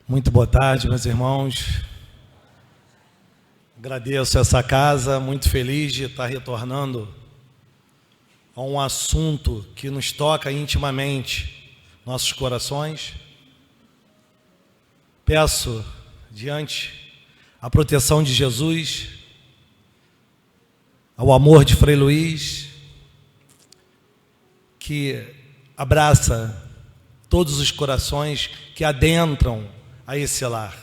Muito boa tarde, meus irmãos. Agradeço essa casa, muito feliz de estar retornando a um assunto que nos toca intimamente nossos corações. Peço, diante a proteção de Jesus, ao amor de Frei Luiz, que abraça todos os corações que adentram a esse lar.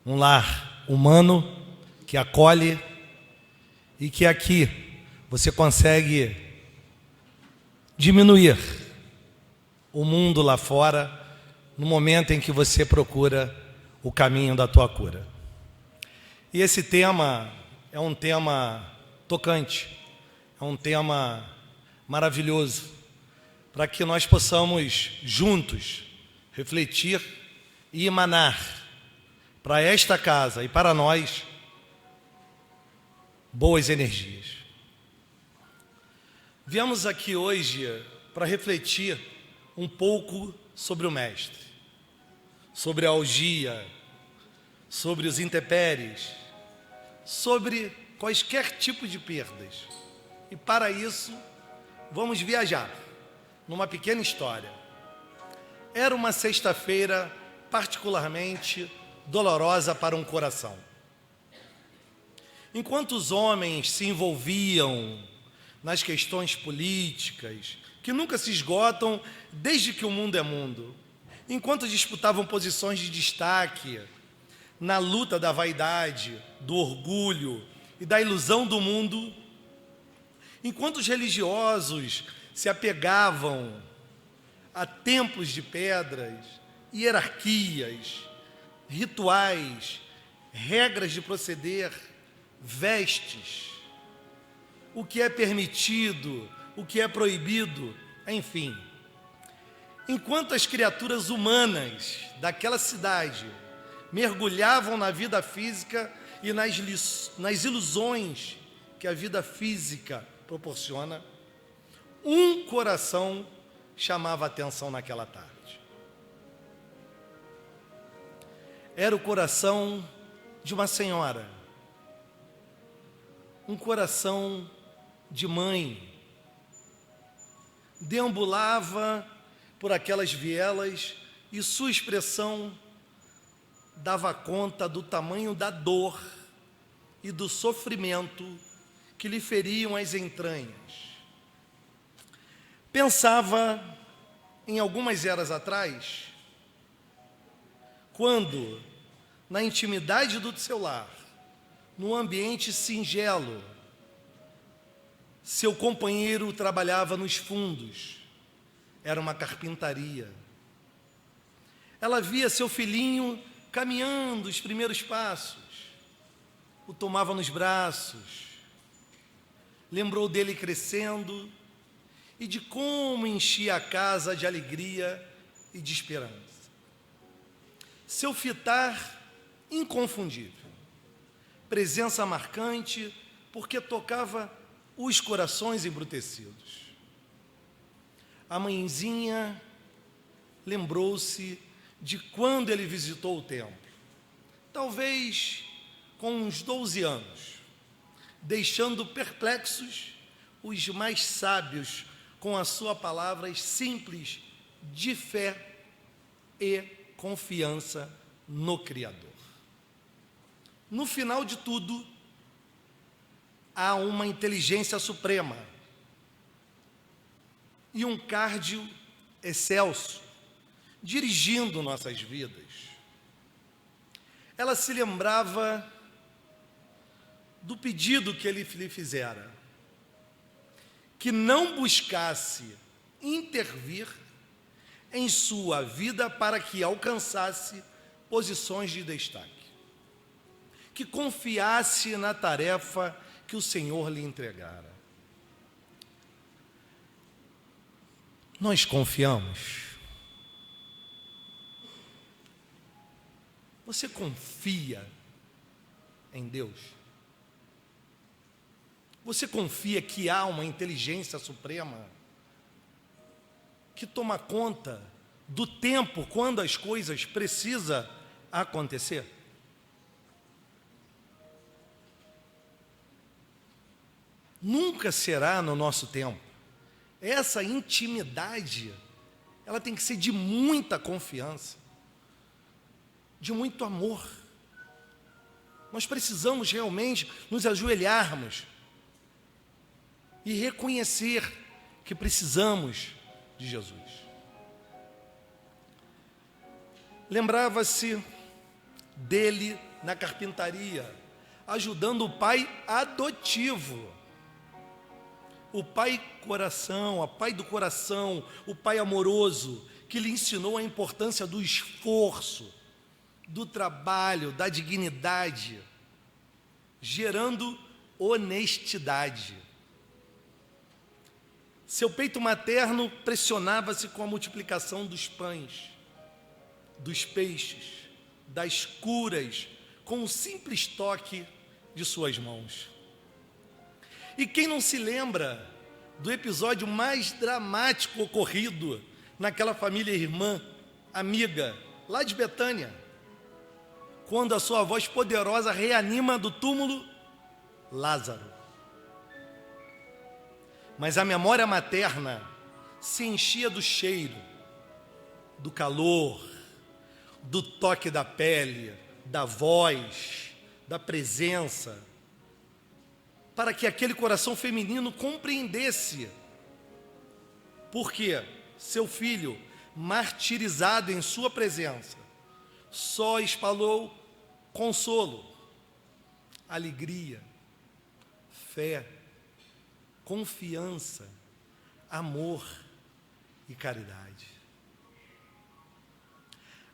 Um lar humano que acolhe e que aqui você consegue diminuir o mundo lá fora no momento em que você procura o caminho da tua cura. E esse tema é um tema tocante, é um tema maravilhoso, para que nós possamos juntos refletir e emanar para esta casa e para nós boas energias. Viemos aqui hoje para refletir um pouco sobre o Mestre, sobre a algia, sobre os intempéries, sobre quaisquer tipo de perdas. E para isso, vamos viajar numa pequena história. Era uma sexta-feira particularmente dolorosa para um coração. Enquanto os homens se envolviam nas questões políticas, que nunca se esgotam desde que o mundo é mundo, enquanto disputavam posições de destaque na luta da vaidade, do orgulho e da ilusão do mundo, enquanto os religiosos se apegavam a templos de pedras, hierarquias, rituais, regras de proceder, vestes, o que é permitido, o que é proibido, enfim. Enquanto as criaturas humanas daquela cidade mergulhavam na vida física e nas ilusões que a vida física proporciona, um coração chamava a atenção naquela tarde. Era o coração de uma senhora, um coração de mãe. Deambulava por aquelas vielas e sua expressão dava conta do tamanho da dor e do sofrimento que lhe feriam as entranhas. Pensava em algumas eras atrás, quando, na intimidade do seu lar, num ambiente singelo, seu companheiro trabalhava nos fundos, era uma carpintaria. Ela via seu filhinho caminhando os primeiros passos, o tomava nos braços, lembrou dele crescendo e de como enchia a casa de alegria e de esperança. Seu fitar inconfundível, presença marcante, porque tocava os corações embrutecidos. A mãezinha lembrou-se de quando ele visitou o templo, talvez com uns 12 anos, deixando perplexos os mais sábios com as suas palavras simples de fé e confiança no Criador. No final de tudo, há uma inteligência suprema e um cardio excelso dirigindo nossas vidas. Ela se lembrava do pedido que ele lhe fizera, que não buscasse intervir em sua vida para que alcançasse posições de destaque, que confiasse na tarefa que o Senhor lhe entregara. Nós confiamos? Você confia em Deus? Você confia que há uma inteligência suprema que toma conta do tempo quando as coisas precisam acontecer? Nunca será no nosso tempo. Essa intimidade, ela tem que ser de muita confiança, de muito amor. Nós precisamos realmente nos ajoelharmos e reconhecer que precisamos de Jesus. Lembrava-se dele na carpintaria, ajudando o pai adotivo. O pai coração, a pai do coração, o pai amoroso, que lhe ensinou a importância do esforço, do trabalho, da dignidade, gerando honestidade. Seu peito materno pressionava-se com a multiplicação dos pães, dos peixes, das curas, com o simples toque de suas mãos. E quem não se lembra do episódio mais dramático ocorrido naquela família irmã, amiga, lá de Betânia, quando a sua voz poderosa reanima do túmulo Lázaro. Mas a memória materna se enchia do cheiro, do calor, do toque da pele, da voz, da presença, para que aquele coração feminino compreendesse porque seu filho, martirizado em sua presença, só espalhou consolo, alegria, fé, confiança, amor e caridade.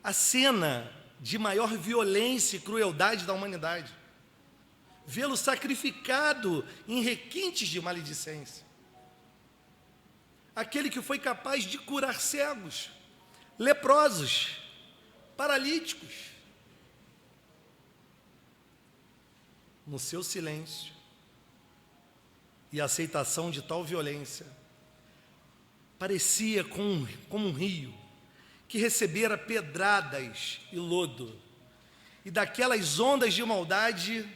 A cena de maior violência e crueldade da humanidade, vê-lo sacrificado em requintes de maledicência. Aquele que foi capaz de curar cegos, leprosos, paralíticos. No seu silêncio e aceitação de tal violência, parecia como um rio que recebera pedradas e lodo, e daquelas ondas de maldade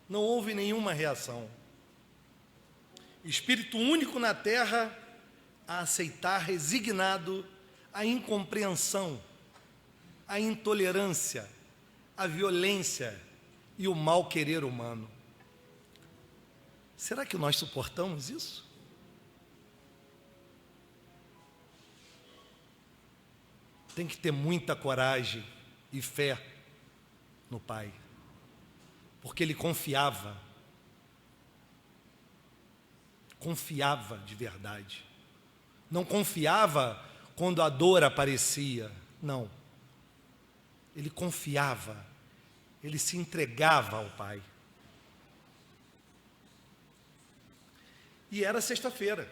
não houve nenhuma reação. Espírito único na terra a aceitar resignado a incompreensão, a intolerância, a violência e o mal querer humano. Será que nós suportamos isso? Tem que ter muita coragem e fé no Pai, porque ele confiava de verdade. Não confiava quando a dor aparecia, não. Ele confiava, ele se entregava ao Pai. E era sexta-feira.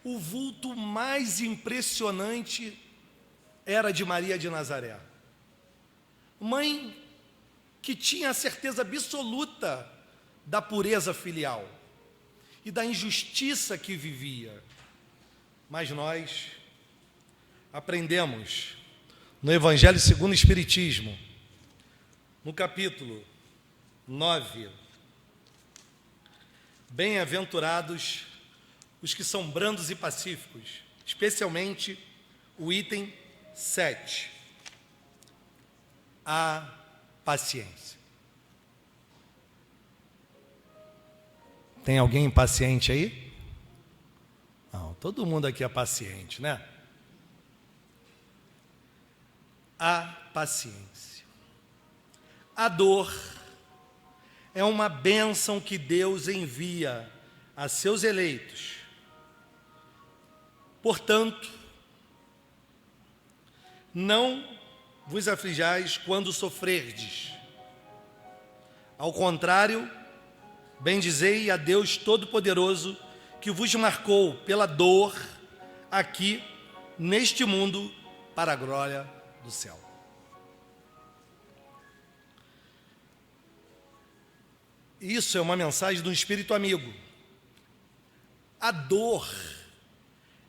O vulto mais impressionante era de Maria de Nazaré, mãe que tinha a certeza absoluta da pureza filial e da injustiça que vivia. Mas nós aprendemos no Evangelho segundo o Espiritismo, no capítulo 9, bem-aventurados os que são brandos e pacíficos, especialmente o item 7, a paciência. Tem alguém impaciente aí? Não, todo mundo aqui é paciente, né? A paciência. A dor é uma bênção que Deus envia a seus eleitos. Portanto, não vos aflijais quando sofrerdes. Ao contrário, bendizei a Deus Todo-Poderoso, que vos marcou pela dor aqui neste mundo para a glória do céu. Isso é uma mensagem do Espírito amigo. A dor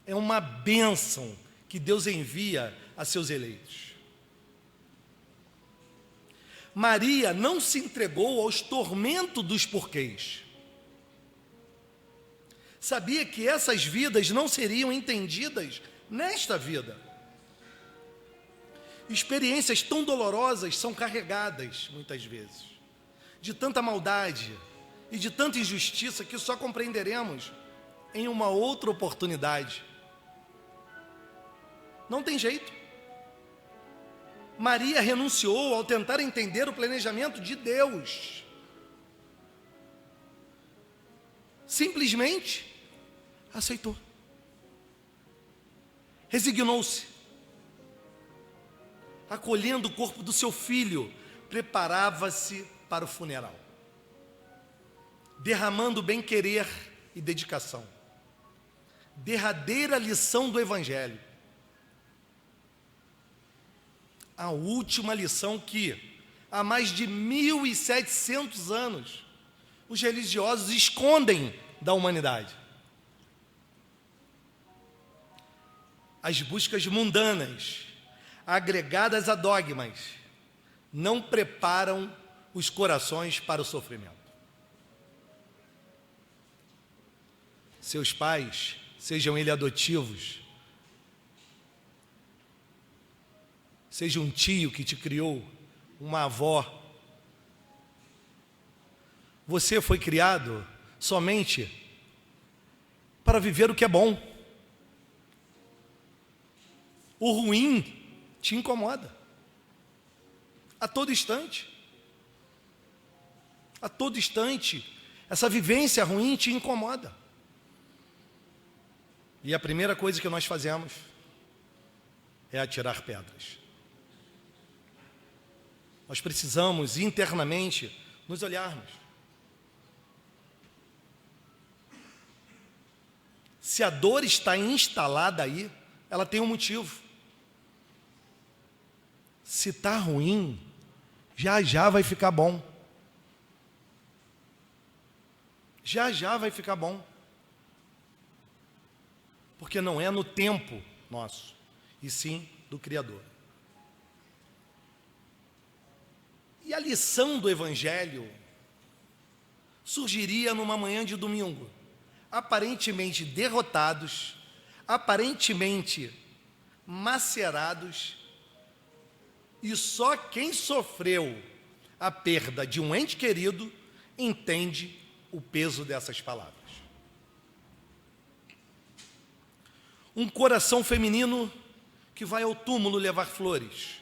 é uma bênção que Deus envia a seus eleitos. Maria não se entregou aos tormentos dos porquês. Sabia que essas vidas não seriam entendidas nesta vida. Experiências tão dolorosas são carregadas, muitas vezes, de tanta maldade e de tanta injustiça que só compreenderemos em uma outra oportunidade. Não tem jeito. Maria renunciou ao tentar entender o planejamento de Deus. Simplesmente aceitou. Resignou-se. Acolhendo o corpo do seu filho, preparava-se para o funeral, derramando bem-querer e dedicação. Derradeira lição do Evangelho. A última lição que, há mais de 1.700 anos, os religiosos escondem da humanidade. As buscas mundanas, agregadas a dogmas, não preparam os corações para o sofrimento. Seus pais, sejam eles adotivos, seja um tio que te criou, uma avó, você foi criado somente para viver o que é bom. O ruim te incomoda a todo instante. A todo instante, essa vivência ruim te incomoda. E a primeira coisa que nós fazemos é atirar pedras. Nós precisamos internamente nos olharmos. Se a dor está instalada aí, ela tem um motivo. Se está ruim, já já vai ficar bom. Já já vai ficar bom. Porque não é no tempo nosso, e sim do Criador. E a lição do Evangelho surgiria numa manhã de domingo, aparentemente derrotados, aparentemente macerados, e só quem sofreu a perda de um ente querido entende o peso dessas palavras. Um coração feminino que vai ao túmulo levar flores,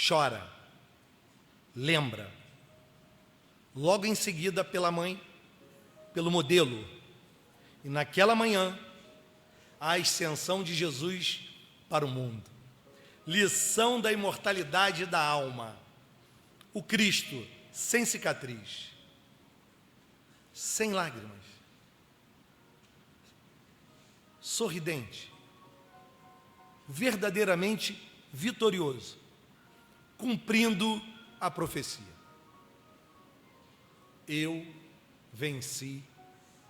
chora, lembra, logo em seguida pela mãe, pelo modelo, e naquela manhã, a ascensão de Jesus para o mundo. Lição da imortalidade da alma. O Cristo sem cicatriz, sem lágrimas, sorridente, verdadeiramente vitorioso, cumprindo a profecia. Eu venci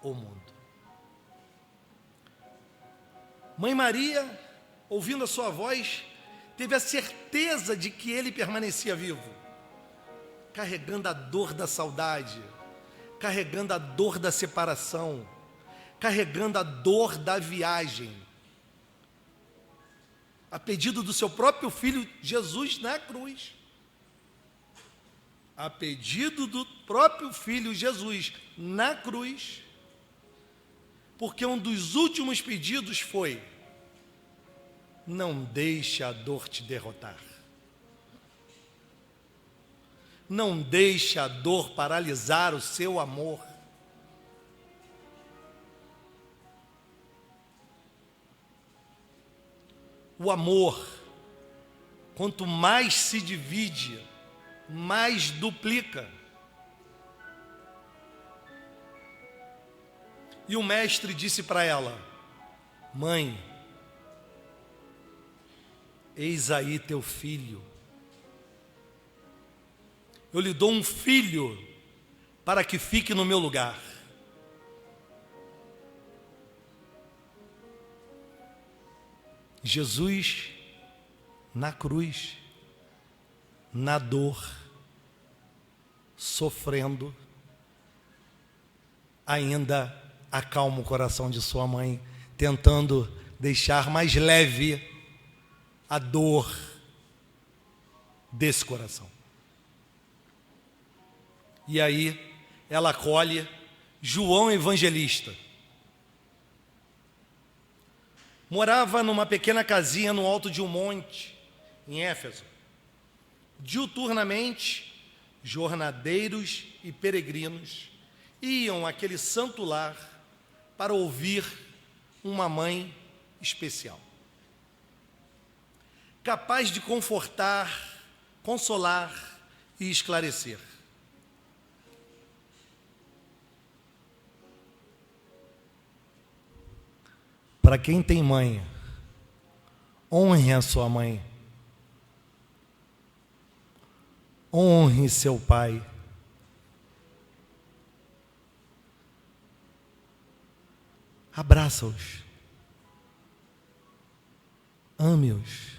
o mundo. Mãe Maria, ouvindo a sua voz, teve a certeza de que ele permanecia vivo, carregando a dor da saudade, carregando a dor da separação, carregando a dor da viagem, a pedido do seu próprio filho Jesus na cruz. A pedido do próprio filho Jesus na cruz, porque um dos últimos pedidos foi: não deixe a dor te derrotar. Não deixe a dor paralisar o seu amor. O amor, quanto mais se divide, mais duplica. E o mestre disse para ela: mãe, eis aí teu filho. Eu lhe dou um filho para que fique no meu lugar. Jesus, na cruz, na dor, sofrendo, ainda acalma o coração de sua mãe, tentando deixar mais leve a dor desse coração. E aí ela acolhe João Evangelista. Morava numa pequena casinha no alto de um monte, em Éfeso. Diuturnamente, jornadeiros e peregrinos iam àquele santo lar para ouvir uma mãe especial, capaz de confortar, consolar e esclarecer. Para quem tem mãe, honre a sua mãe, honre seu pai, abraça-os, ame-os,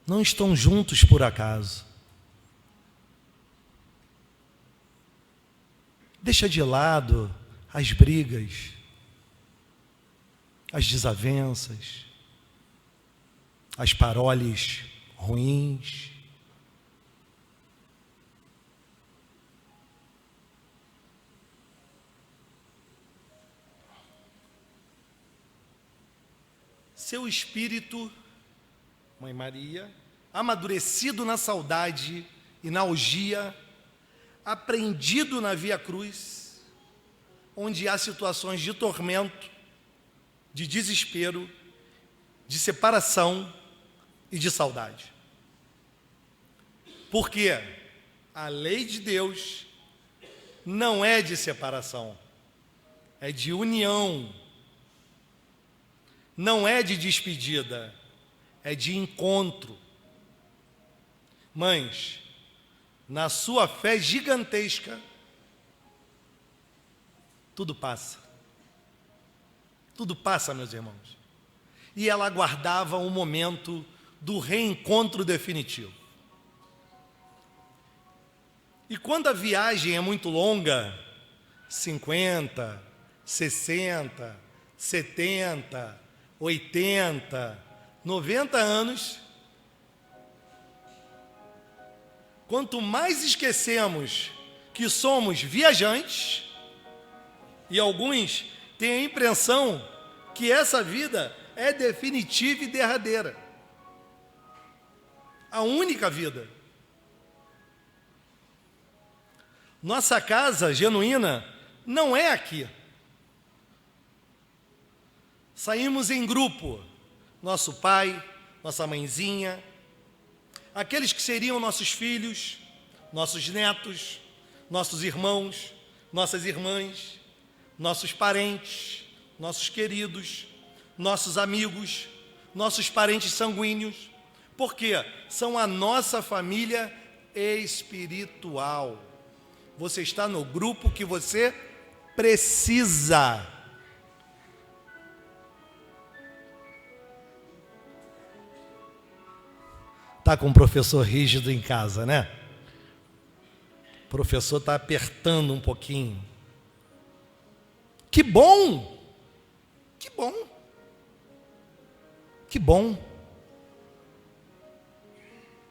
não estão juntos por acaso. Deixa de lado as brigas, as desavenças, as paroles ruins. Seu espírito, Mãe Maria, amadurecido na saudade e na algia, aprendido na Via Cruz, onde há situações de tormento, de desespero, de separação e de saudade. Porque a lei de Deus não é de separação, é de união. Não é de despedida, é de encontro. Mães, na sua fé gigantesca, tudo passa. Tudo passa, meus irmãos. E ela aguardava o momento do reencontro definitivo. E quando a viagem é muito longa, 50, 60, 70, 80, 90 anos, quanto mais esquecemos que somos viajantes, e alguns têm a impressão que essa vida é definitiva e derradeira, a única vida. Nossa casa genuína não é aqui. Saímos em grupo, nosso pai, nossa mãezinha, aqueles que seriam nossos filhos, nossos netos, nossos irmãos, nossas irmãs, nossos parentes, nossos queridos, nossos amigos, nossos parentes sanguíneos, porque são a nossa família espiritual. Você está no grupo que você precisa. Está com um professor rígido em casa, né? O professor está apertando um pouquinho. Que bom! Que bom! Que bom!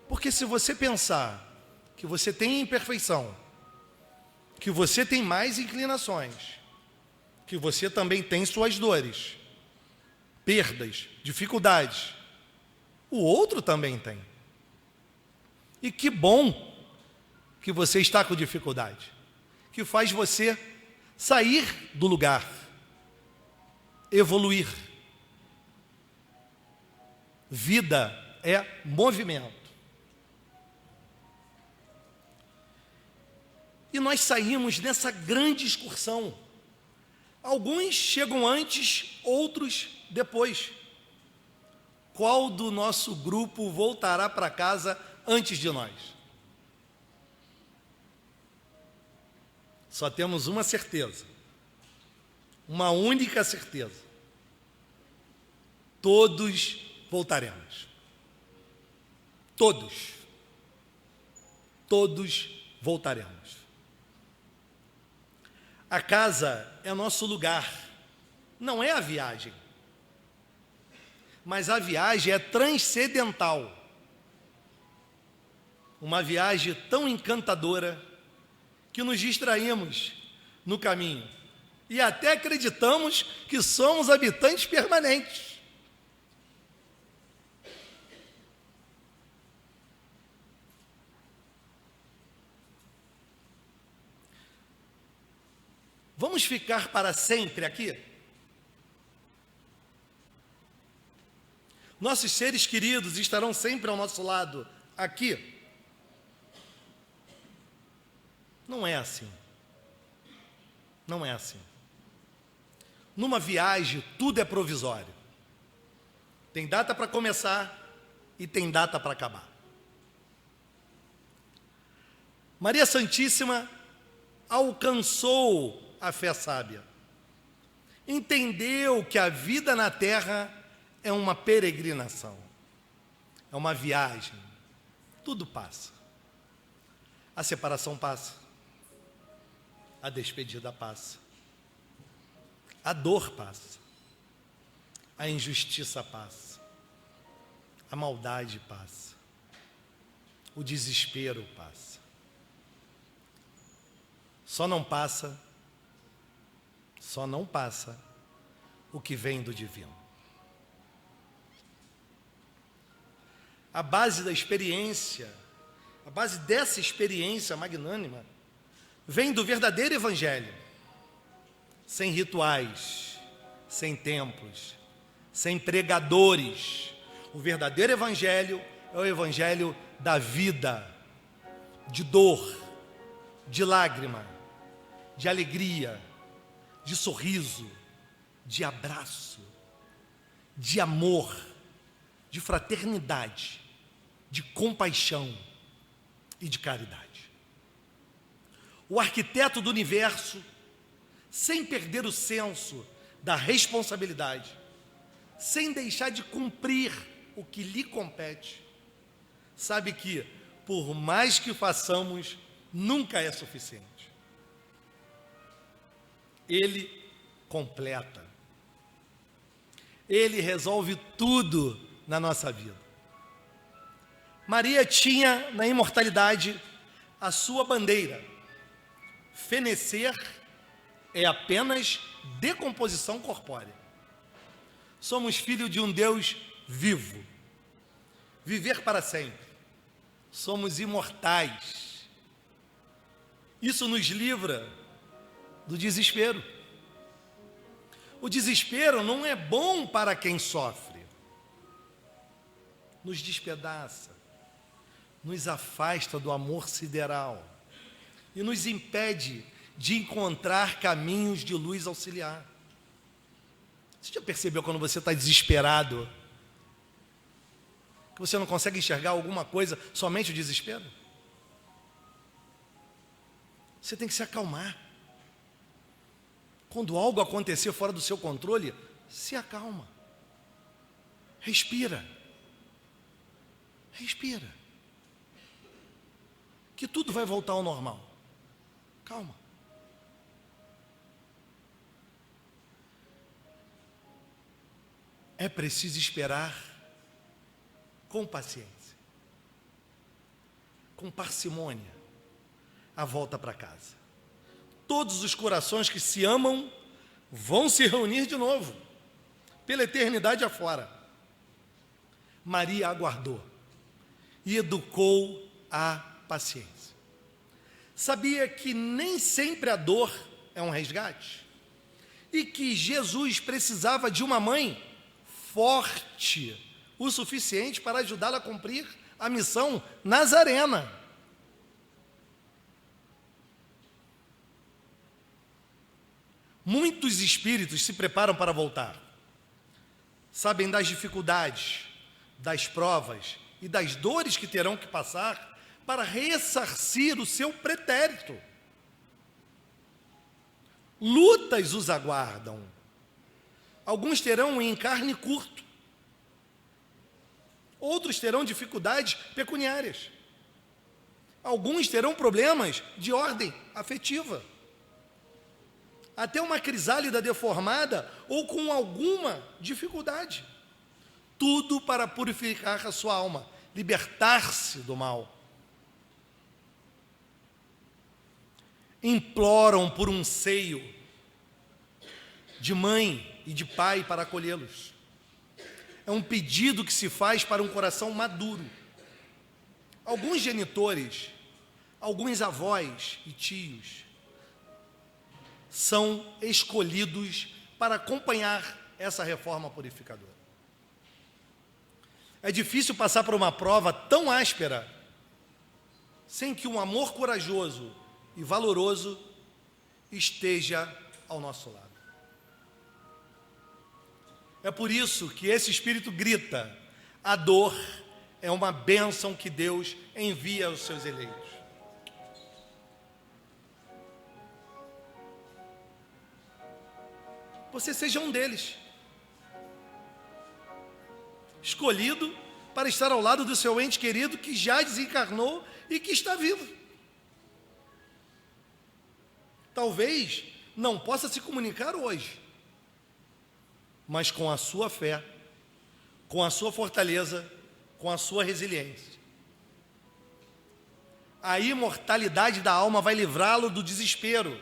Porque se você pensar que você tem imperfeição, que você tem mais inclinações, que você também tem suas dores, perdas, dificuldades, o outro também tem. E que bom que você está com dificuldade, que faz você sair do lugar, evoluir. Vida é movimento. E nós saímos nessa grande excursão. Alguns chegam antes, outros depois. Qual do nosso grupo voltará para casa antes de nós? Só temos uma certeza. uma única certeza: todos voltaremos. Todos voltaremos. A casa é nosso lugar, não é a viagem. Mas a viagem é transcendental. Uma viagem tão encantadora que nos distraímos no caminho e até acreditamos que somos habitantes permanentes. Vamos ficar para sempre aqui? Nossos seres queridos estarão sempre ao nosso lado aqui? Não é assim. Não é assim. Numa viagem, tudo é provisório. Tem data para começar e tem data para acabar. Maria Santíssima alcançou a fé sábia. Entendeu que a vida na terra é uma peregrinação, é uma viagem. Tudo passa. A separação passa. A despedida passa. A dor passa. A injustiça passa. A maldade passa. O desespero passa. Só não passa o que vem do divino. A base da experiência, a base dessa experiência magnânima, vem do verdadeiro evangelho, sem rituais, sem templos, sem pregadores. O verdadeiro evangelho é o evangelho da vida, de dor, de lágrima, de alegria, de sorriso, de abraço, de amor, de fraternidade, de compaixão e de caridade. O arquiteto do universo, sem perder o senso da responsabilidade, sem deixar de cumprir o que lhe compete, sabe que, por mais que façamos, nunca é suficiente. Ele completa. Ele resolve tudo na nossa vida. Maria tinha na imortalidade a sua bandeira. Fenecer é apenas decomposição corpórea. Somos filhos de um Deus vivo. Viver para sempre. Somos imortais. Isso nos livra do desespero. O desespero não é bom para quem sofre. Nos despedaça, nos afasta do amor sideral e nos impede de encontrar caminhos de luz auxiliar. Você já percebeu quando você está desesperado, que você não consegue enxergar alguma coisa, somente o desespero? Você tem que se acalmar. Quando algo acontecer fora do seu controle, se acalma. Respira. Respira. Que tudo vai voltar ao normal. Calma. É preciso esperar com paciência, com parcimônia, a volta para casa. Todos os corações que se amam vão se reunir de novo, pela eternidade afora. Maria aguardou e educou a paciência. Sabia que nem sempre a dor é um resgate e que Jesus precisava de uma mãe forte o suficiente para ajudá-la a cumprir a missão nazarena. Muitos espíritos se preparam para voltar. Sabem das dificuldades, das provas e das dores que terão que passar para ressarcir o seu pretérito. lutas os aguardam. Alguns terão um encarne curto, outros terão dificuldades pecuniárias, alguns terão problemas de ordem afetiva, até uma crisálida deformada ou com alguma dificuldade. Tudo para purificar a sua alma, libertar-se do mal. Imploram por um seio de mãe e de pai para acolhê-los. É um pedido que se faz para um coração maduro. Alguns genitores, alguns avós e tios são escolhidos para acompanhar essa reforma purificadora. É difícil passar por uma prova tão áspera sem que um amor corajoso e valoroso esteja ao nosso lado. É por isso que esse Espírito grita: a dor é uma bênção que Deus envia aos seus eleitos. Você seja um deles, escolhido para estar ao lado do seu ente querido que já desencarnou e que está vivo. Talvez não possa se comunicar hoje, mas com a sua fé, com a sua fortaleza, com a sua resiliência. A imortalidade da alma vai livrá-lo do desespero,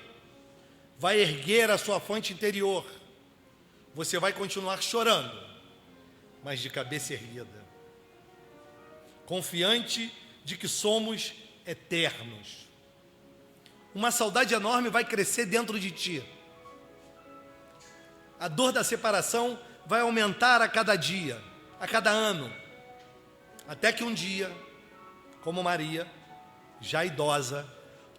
vai erguer a sua fonte interior. Você vai continuar chorando, mas de cabeça erguida, confiante de que somos eternos. Uma saudade enorme vai crescer dentro de ti. A dor da separação vai aumentar a cada dia, a cada ano, até que um dia, como Maria, já idosa,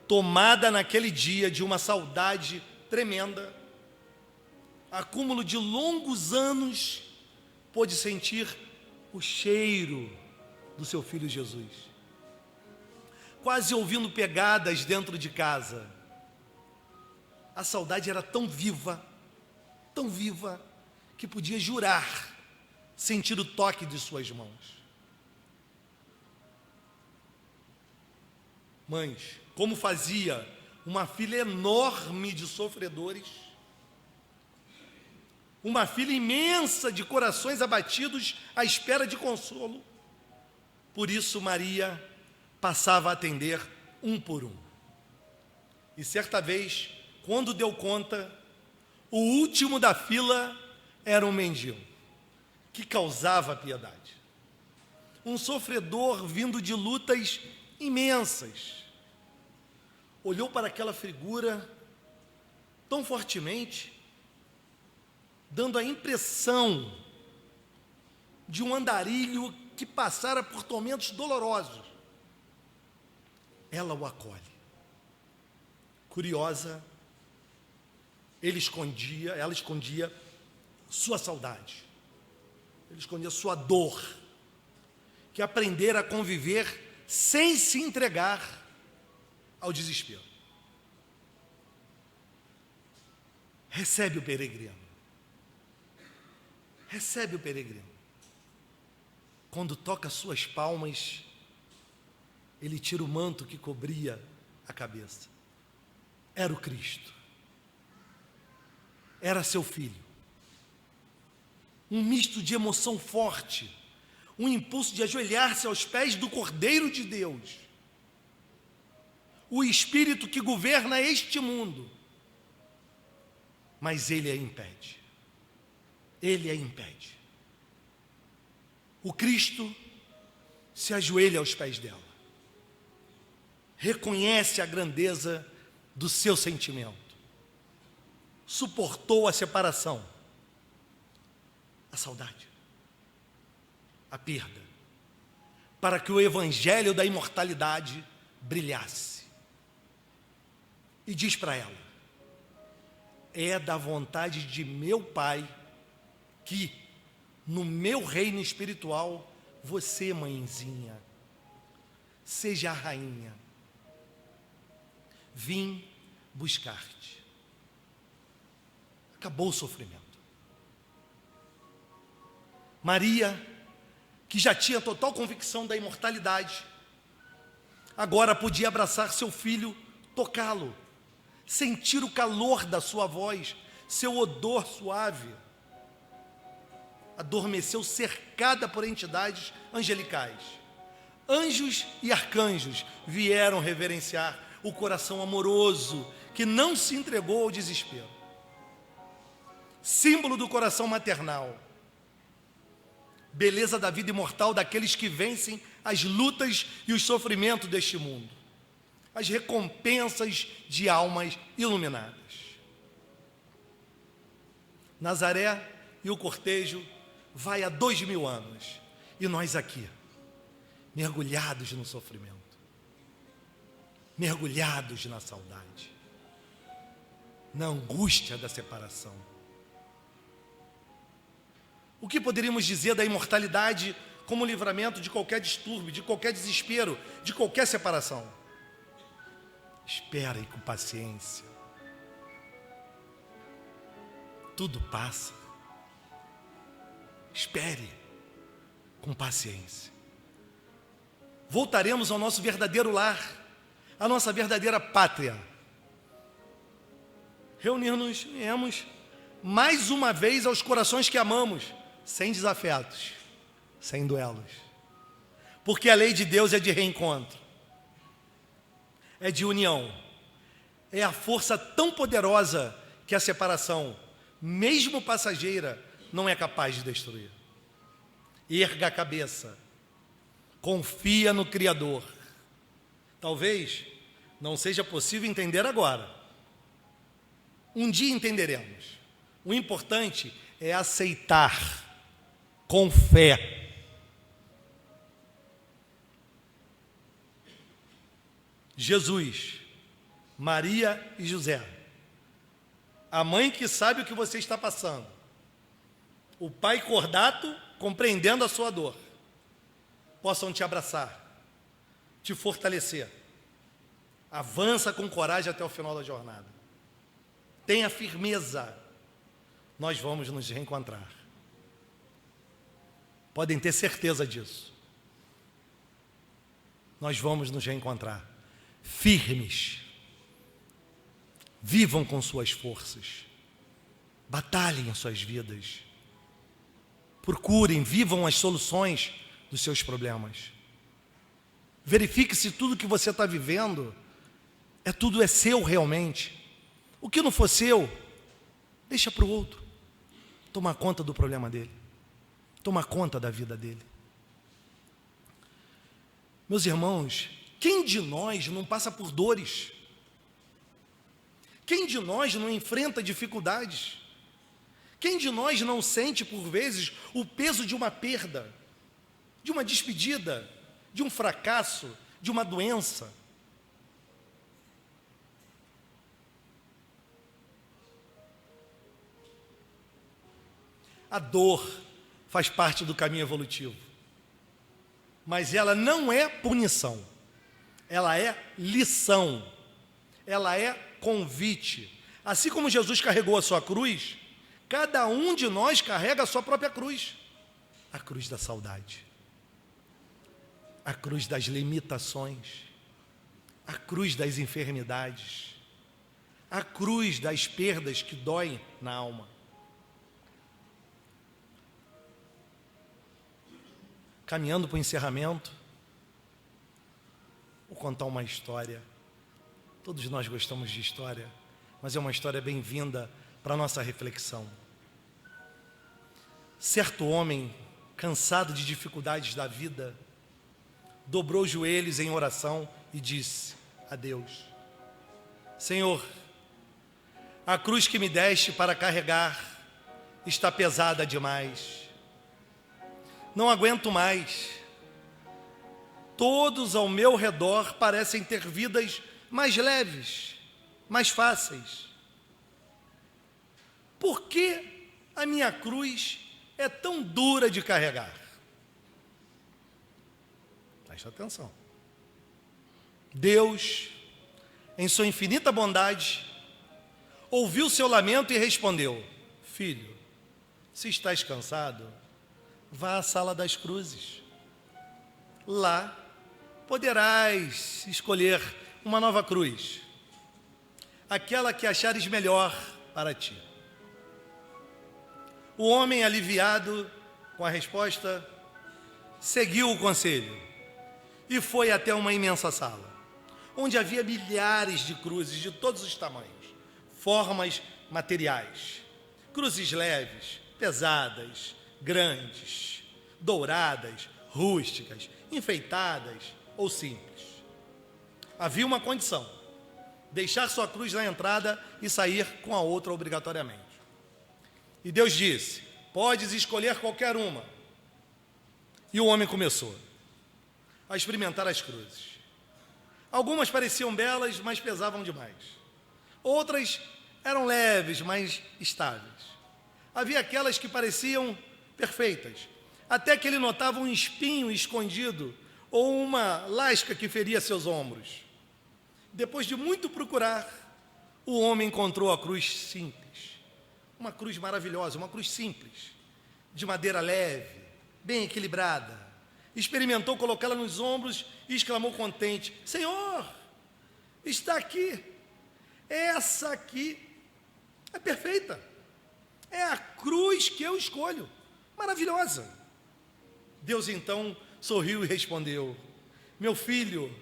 tomada naquele dia de uma saudade tremenda, acúmulo de longos anos, pôde sentir o cheiro do seu filho Jesus, quase ouvindo pegadas dentro de casa. A saudade era tão viva, que podia jurar sentir o toque de suas mãos. Mães, como fazia uma fila enorme de sofredores, uma fila imensa de corações abatidos à espera de consolo. Por isso Maria passava a atender um por um. E certa vez, quando deu conta, o último da fila era um mendigo, que causava piedade. Um sofredor vindo de lutas imensas. Olhou para aquela figura tão fortemente, dando a impressão de um andarilho que passara por tormentos dolorosos. Ela o acolhe. Curiosa, ela escondia sua saudade, ele escondia sua dor, que aprendera a conviver sem se entregar ao desespero. Recebe o peregrino. Recebe o peregrino. Quando toca suas palmas, ele tira o manto que cobria a cabeça. Era o Cristo. Era seu filho. Um misto de emoção forte, um impulso de ajoelhar-se aos pés do Cordeiro de Deus. O Espírito que governa este mundo. Mas ele a impede. Ele a impede. O Cristo se ajoelha aos pés dela. Reconhece a grandeza do seu sentimento. Suportou a separação, a saudade, a perda, para que o evangelho da imortalidade brilhasse. E diz para ela: é da vontade de meu Pai que, no meu reino espiritual, você, mãezinha, seja a rainha. Vim buscar-te. acabou o sofrimento. Maria, que já tinha total convicção da imortalidade, agora podia abraçar seu filho, tocá-lo, sentir o calor da sua voz, seu odor suave. Adormeceu cercada por entidades angelicais. Anjos e arcanjos vieram reverenciar o coração amoroso que não se entregou ao desespero. Símbolo do coração maternal. Beleza da vida imortal daqueles que vencem as lutas e os sofrimentos deste mundo. As recompensas de almas iluminadas. Nazaré e o cortejo vai há 2000 anos. E nós aqui, mergulhados no sofrimento. Mergulhados na saudade. Na angústia da separação. O que poderíamos dizer da imortalidade como livramento de qualquer distúrbio, de qualquer desespero, de qualquer separação? Espera aí com paciência. Tudo passa. Espere com paciência. Voltaremos ao nosso verdadeiro lar, à nossa verdadeira pátria. Reunirmos mais uma vez aos corações que amamos, sem desafetos, sem duelos. Porque a lei de Deus é de reencontro, é de união, é a força tão poderosa que a separação, mesmo passageira, não é capaz de destruir. Erga a cabeça, confia no Criador. Talvez não seja possível entender agora. Um dia entenderemos. O importante é aceitar com fé. Jesus, Maria e José, a mãe que sabe o que você está passando, o pai cordato compreendendo a sua dor, possam te abraçar, te fortalecer. Avança com coragem até o final da jornada. Tenha firmeza. Nós vamos nos reencontrar. Podem ter certeza disso. Nós vamos nos reencontrar. Firmes. Vivam com suas forças. Batalhem as suas vidas. Procurem, vivam as soluções dos seus problemas. Verifique se tudo que você está vivendo tudo é seu realmente. O que não for seu, deixa para o outro tomar conta do problema dele, tomar conta da vida dele. Meus irmãos, quem de nós não passa por dores? Quem de nós não enfrenta dificuldades? Quem de nós não sente, por vezes, o peso de uma perda, de uma despedida, de um fracasso, de uma doença? A dor faz parte do caminho evolutivo, mas ela não é punição, ela é lição, ela é convite. Assim como Jesus carregou a sua cruz, cada um de nós carrega a sua própria cruz, a cruz da saudade, a cruz das limitações, a cruz das enfermidades, a cruz das perdas que doem na alma. Caminhando para o encerramento, vou contar uma história. Todos nós gostamos de história, mas é uma história bem-vinda para a nossa reflexão. Certo homem, cansado de dificuldades da vida, dobrou os joelhos em oração e disse a Deus: Senhor, a cruz que me deste para carregar está pesada demais. Não aguento mais. Todos ao meu redor parecem ter vidas mais leves, mais fáceis. Por que a minha cruz é tão dura de carregar? Preste atenção. Deus, em sua infinita bondade, ouviu seu lamento e respondeu: filho, se estás cansado, vá à sala das cruzes. Lá poderás escolher uma nova cruz, aquela que achares melhor para ti. O homem, aliviado com a resposta, seguiu o conselho e foi até uma imensa sala, onde havia milhares de cruzes de todos os tamanhos, formas materiais. Cruzes leves, pesadas, grandes, douradas, rústicas, enfeitadas ou simples. Havia uma condição: deixar sua cruz na entrada e sair com a outra obrigatoriamente. E Deus disse: podes escolher qualquer uma. E o homem começou a experimentar as cruzes. Algumas pareciam belas, mas pesavam demais. Outras eram leves, mas estáveis. Havia aquelas que pareciam perfeitas, até que ele notava um espinho escondido ou uma lasca que feria seus ombros. Depois de muito procurar, o homem encontrou a cruz simples, uma cruz maravilhosa, uma cruz simples, de madeira leve, bem equilibrada. Experimentou colocá-la nos ombros e exclamou contente: Senhor, está aqui, essa aqui é perfeita, é a cruz que eu escolho, maravilhosa. Deus então sorriu e respondeu: meu filho,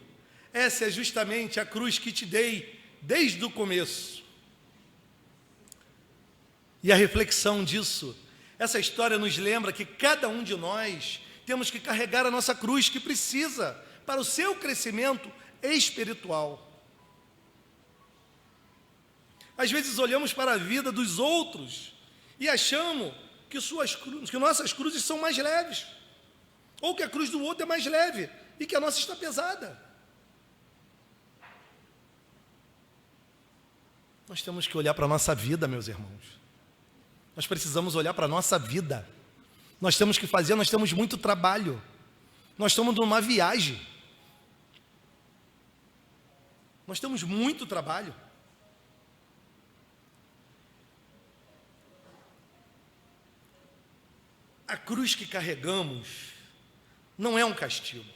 essa é justamente a cruz que te dei desde o começo. E a reflexão disso, essa história nos lembra que cada um de nós temos que carregar a nossa cruz, que precisa para o seu crescimento espiritual. Às vezes olhamos para a vida dos outros e achamos que nossas cruzes são mais leves, ou que a cruz do outro é mais leve e que a nossa está pesada. Nós temos que olhar para a nossa vida, meus irmãos. Nós precisamos olhar para a nossa vida. Nós temos muito trabalho. Nós estamos numa viagem. Nós temos muito trabalho. A cruz que carregamos não é um castigo,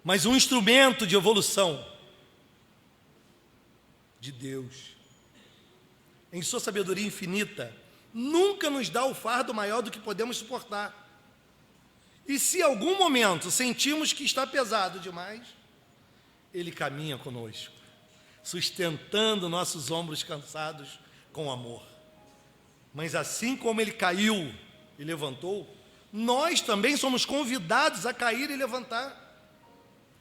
mas um instrumento de evolução de Deus. Em sua sabedoria infinita, nunca nos dá o fardo maior do que podemos suportar. E se em algum momento sentimos que está pesado demais, Ele caminha conosco, sustentando nossos ombros cansados com amor. Mas assim como Ele caiu e levantou, nós também somos convidados a cair e levantar.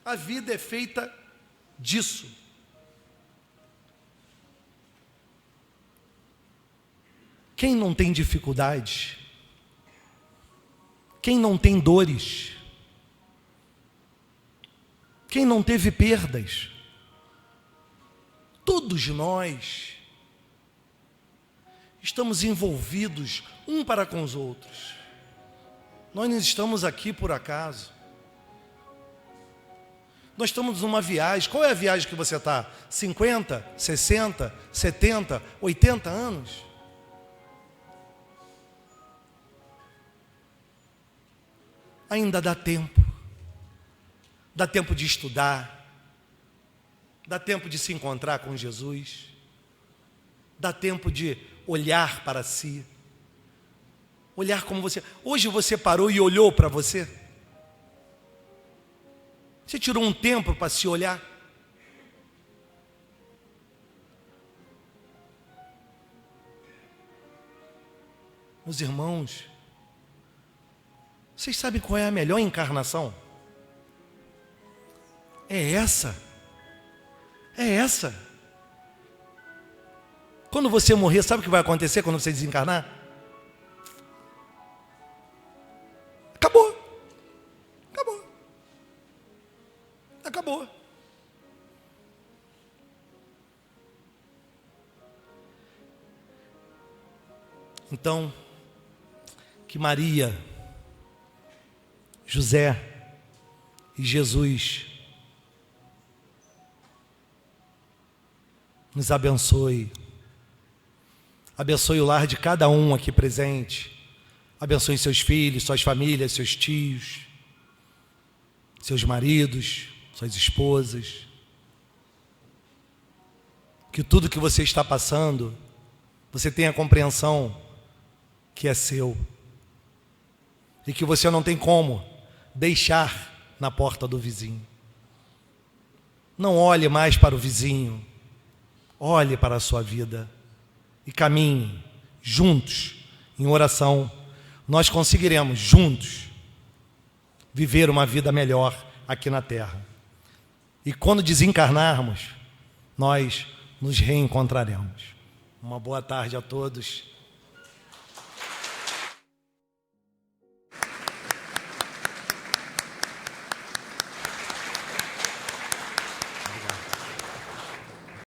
A vida é feita disso. Quem não tem dificuldade? Quem não tem dores? Quem não teve perdas? Todos nós estamos envolvidos um para com os outros. Nós não estamos aqui por acaso. Nós estamos numa viagem. Qual é a viagem que você está? 50, 60, 70, 80 anos? Ainda dá tempo. Dá tempo de estudar. Dá tempo de se encontrar com Jesus. Dá tempo de olhar para si. Olhar como você... Hoje você parou e olhou para você? Você tirou um tempo para se olhar? Meus irmãos, vocês sabem qual é a melhor encarnação? É essa. É essa. Quando você morrer, sabe o que vai acontecer quando você desencarnar? Acabou. Acabou. Acabou. Então, que Maria, José e Jesus nos abençoe Abençoe o lar de cada um aqui presente. Abençoe seus filhos, suas famílias, seus tios, seus maridos, suas esposas. Que tudo que você está passando, você tenha compreensão que é seu. E que você não tem como deixar na porta do vizinho. Não olhe mais para o vizinho. Olhe para a sua vida. E caminhe juntos em oração. Nós conseguiremos juntos viver uma vida melhor aqui na terra. E quando desencarnarmos, nós nos reencontraremos. Uma boa tarde a todos.